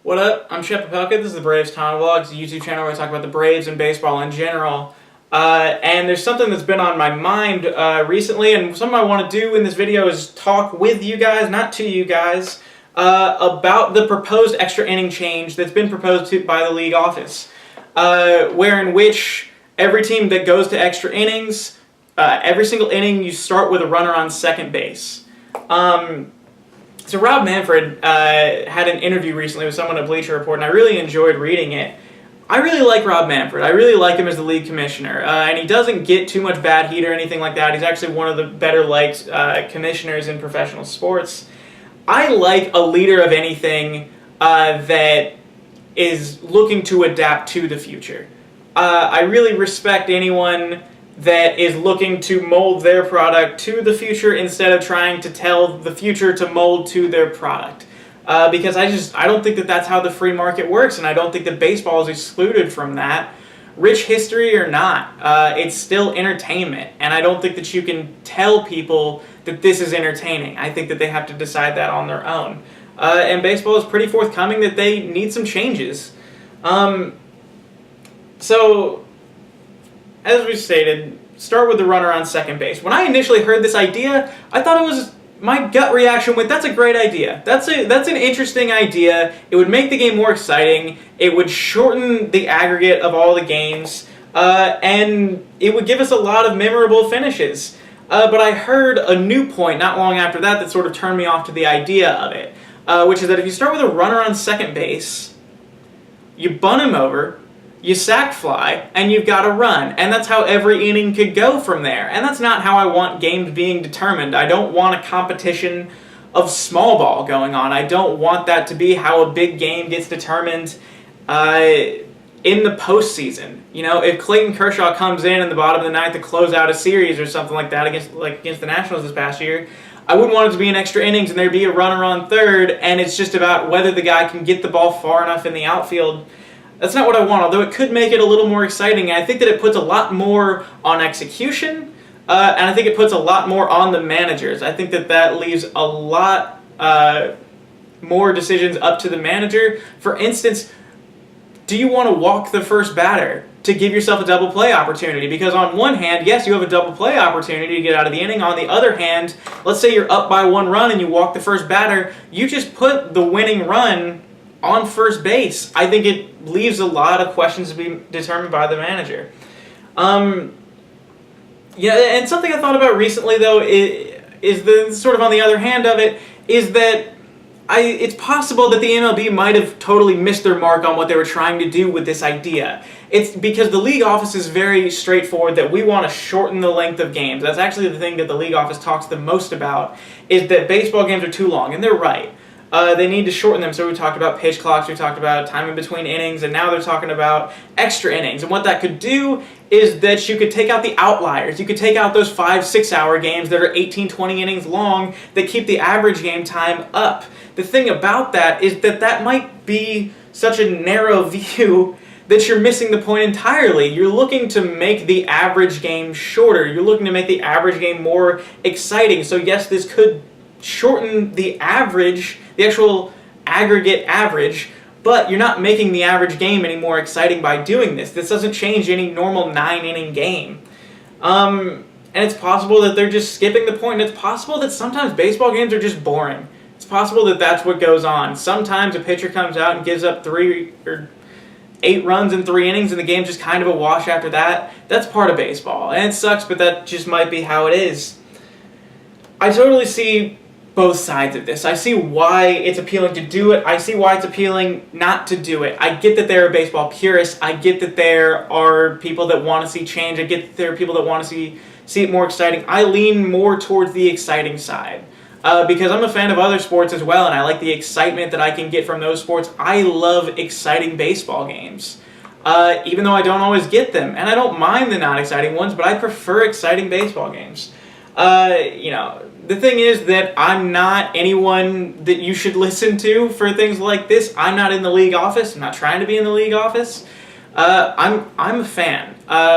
What up? I'm Shep Papelka. This is the Braves TomaBlog. It's a YouTube channel where I talk about the Braves and baseball in general. And there's something that's been on my mind recently, and something I want to do in this video is talk with you guys, not to you guys, about the proposed extra inning change that's been proposed by the league office, in which every team that goes to extra innings, every single inning you start with a runner on second base. So Rob Manfred had an interview recently with someone at Bleacher Report, and I really enjoyed reading it. I really like Rob Manfred. I really like him as the league commissioner, and he doesn't get too much bad heat or anything like that. He's actually one of the better liked commissioners in professional sports. I like a leader of anything that is looking to adapt to the future. I really respect anyone that is looking to mold their product to the future instead of trying to tell the future to mold to their product. Because I don't think that that's how the free market works, and I don't think that baseball is excluded from that. Rich history or not, it's still entertainment, and I don't think that you can tell people that this is entertaining. I think that they have to decide that on their own. And baseball is pretty forthcoming that they need some changes. So, as we stated, start with the runner on second base. When I initially heard this idea, I thought it was, my gut reaction went, that's a great idea. That's an interesting idea. It would make the game more exciting. It would shorten the aggregate of all the games, and it would give us a lot of memorable finishes. But I heard a new point not long after that sort of turned me off to the idea of it, which is that if you start with a runner on second base, you bunt him over, you sac fly, and you've got a run. And that's how every inning could go from there. And that's not how I want games being determined. I don't want a competition of small ball going on. I don't want that to be how a big game gets determined in the postseason. You know, if Clayton Kershaw comes in the bottom of the ninth to close out a series or something like that against the Nationals this past year, I wouldn't want it to be in extra innings and there'd be a runner on third, and it's just about whether the guy can get the ball far enough in the outfield. That's not what I want, although it could make it a little more exciting. And I think that it puts a lot more on execution, and I think it puts a lot more on the managers. I think that leaves a lot more decisions up to the manager. For instance, do you want to walk the first batter to give yourself a double play opportunity? Because on one hand, yes, you have a double play opportunity to get out of the inning. On the other hand, let's say you're up by one run and you walk the first batter, you just put the winning run on first base. I think it leaves a lot of questions to be determined by the manager. Yeah, and something I thought about recently, though, is the sort of on the other hand of it, is that it's possible that the MLB might have totally missed their mark on what they were trying to do with this idea. It's because the league office is very straightforward that we want to shorten the length of games. That's actually the thing that the league office talks the most about, is that baseball games are too long, and they're right. They need to shorten them. So we talked about pitch clocks, we talked about time in between innings, and now they're talking about extra innings. And what that could do is that you could take out the outliers. You could take out those 5-6 hour games that are 18-20 innings long that keep the average game time up. The thing about that is that might be such a narrow view that you're missing the point entirely. You're looking to make the average game shorter. You're looking to make the average game more exciting. So yes, this could shorten the average, the actual aggregate average, but you're not making the average game any more exciting by doing this. This doesn't change any normal 9-inning game. And it's possible that they're just skipping the point, and it's possible that sometimes baseball games are just boring. It's possible that that's what goes on. Sometimes a pitcher comes out and gives up 3 or 8 runs in 3 innings, and the game's just kind of a wash after that. That's part of baseball, and it sucks, but that just might be how it is. I totally see both sides of this. I see why it's appealing to do it. I see why it's appealing not to do it. I get that there are baseball purists. I get that there are people that want to see change. I get that there are people that want to see it more exciting. I lean more towards the exciting side because I'm a fan of other sports as well, and I like the excitement that I can get from those sports. I love exciting baseball games, even though I don't always get them. And I don't mind the not exciting ones, but I prefer exciting baseball games. You know, the thing is that I'm not anyone that you should listen to for things like this. I'm not in the league office. I'm not trying to be in the league office. I'm a fan,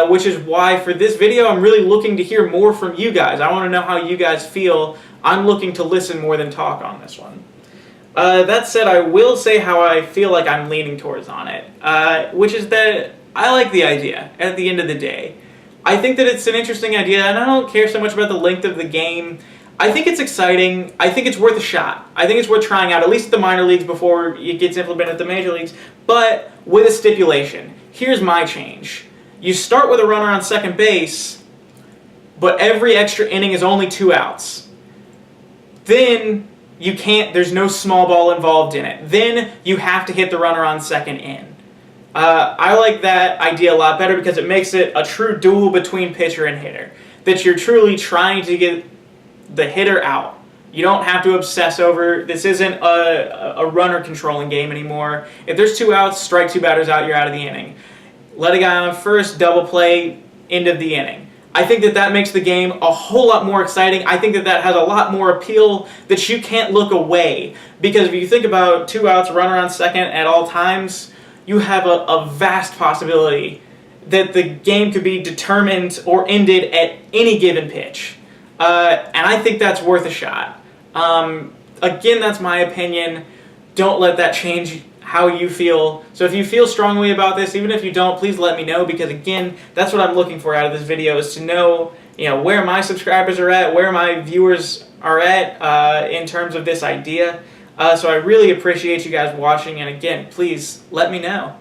which is why for this video I'm really looking to hear more from you guys. I want to know how you guys feel. I'm looking to listen more than talk on this one. That said, I will say how I feel like I'm leaning towards on it, which is that I like the idea at the end of the day. I think that it's an interesting idea, and I don't care so much about the length of the game. I think it's exciting. I think it's worth a shot. I think it's worth trying out, at least at the minor leagues before it gets implemented at the major leagues, but with a stipulation. Here's my change. You start with a runner on second base, but every extra inning is only 2 outs. Then you can't, there's no small ball involved in it. Then you have to hit the runner on second in. I like that idea a lot better because it makes it a true duel between pitcher and hitter. That you're truly trying to get the hitter out. You don't have to obsess over, this isn't a runner controlling game anymore. If there's 2 outs, strike 2 batters out, you're out of the inning. Let a guy on first, double play, end of the inning. I think that that makes the game a whole lot more exciting. I think that that has a lot more appeal that you can't look away. Because if you think about 2 outs, runner on second at all times, you have a vast possibility that the game could be determined or ended at any given pitch. And I think that's worth a shot. Again, that's my opinion. Don't let that change how you feel. So if you feel strongly about this, even if you don't, please let me know, because again, that's what I'm looking for out of this video, is to know, where my subscribers are at, where my viewers are at in terms of this idea. So I really appreciate you guys watching, and again, please let me know.